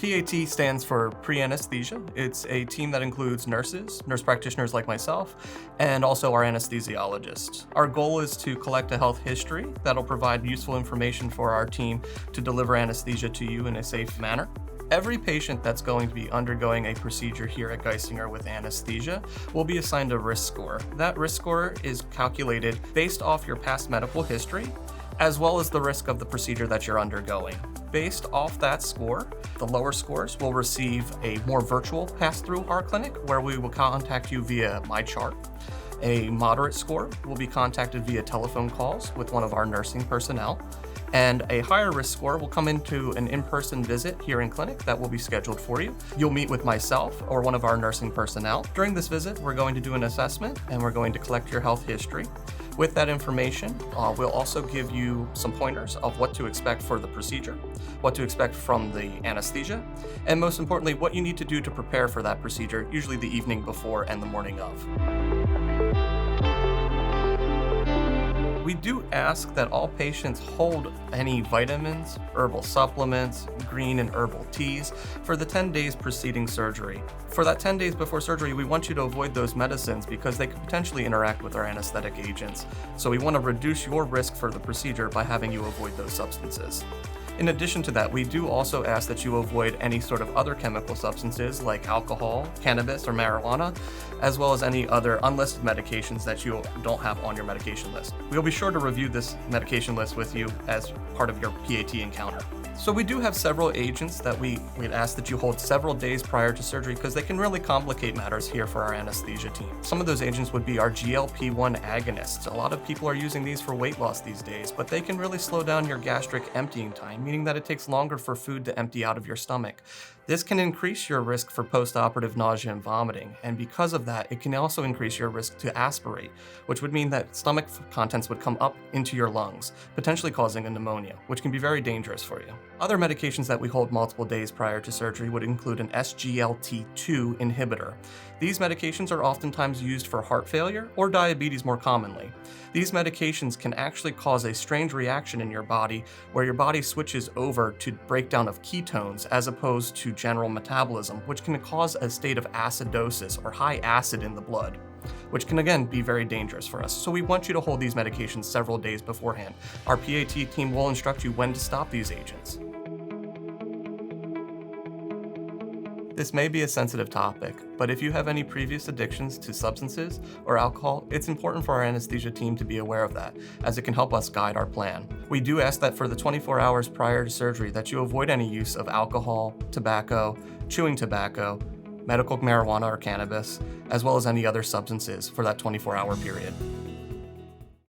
PAT stands for Pre-Anesthesia. It's a team that includes nurses, nurse practitioners like myself, and also our anesthesiologists. Our goal is to collect a health history that'll provide useful information for our team to deliver anesthesia to you in a safe manner. Every patient that's going to be undergoing a procedure here at Geisinger with anesthesia will be assigned a risk score. That risk score is calculated based off your past medical history, as well as the risk of the procedure that you're undergoing. Based off that score, the lower scores will receive a more virtual pass through our clinic where we will contact you via my chart. A moderate score will be contacted via telephone calls with one of our nursing personnel. And a higher risk score will come into an in-person visit here in clinic that will be scheduled for you. You'll meet with myself or one of our nursing personnel. During this visit, we're going to do an assessment and we're going to collect your health history. With that information, we'll also give you some pointers of what to expect for the procedure, what to expect from the anesthesia, and most importantly, what you need to do to prepare for that procedure, usually the evening before and the morning of. We do ask that all patients hold any vitamins, herbal supplements, green and herbal teas for the 10 days preceding surgery. For that 10 days before surgery, we want you to avoid those medicines because they could potentially interact with our anesthetic agents. So we want to reduce your risk for the procedure by having you avoid those substances. In addition to that, we do also ask that you avoid any sort of other chemical substances like alcohol, cannabis, or marijuana, as well as any other unlisted medications that you don't have on your medication list. We'll be sure to review this medication list with you as part of your PAT encounter. So we do have several agents that we'd ask that you hold several days prior to surgery because they can really complicate matters here for our anesthesia team. Some of those agents would be our GLP-1 agonists. A lot of people are using these for weight loss these days, but they can really slow down your gastric emptying time, meaning that it takes longer for food to empty out of your stomach. This can increase your risk for post-operative nausea and vomiting, and because of that, it can also increase your risk to aspirate, which would mean that stomach contents would come up into your lungs, potentially causing a pneumonia, which can be very dangerous for you. Other medications that we hold multiple days prior to surgery would include an SGLT2 inhibitor. These medications are oftentimes used for heart failure or diabetes more commonly. These medications can actually cause a strange reaction in your body where your body switches over to breakdown of ketones as opposed to general metabolism, which can cause a state of acidosis or high acid in the blood, which can again be very dangerous for us. So we want you to hold these medications several days beforehand. Our PAT team will instruct you when to stop these agents. This may be a sensitive topic, but if you have any previous addictions to substances or alcohol, it's important for our anesthesia team to be aware of that, as it can help us guide our plan. We do ask that for the 24 hours prior to surgery that you avoid any use of alcohol, tobacco, chewing tobacco, medical marijuana or cannabis, as well as any other substances for that 24-hour period.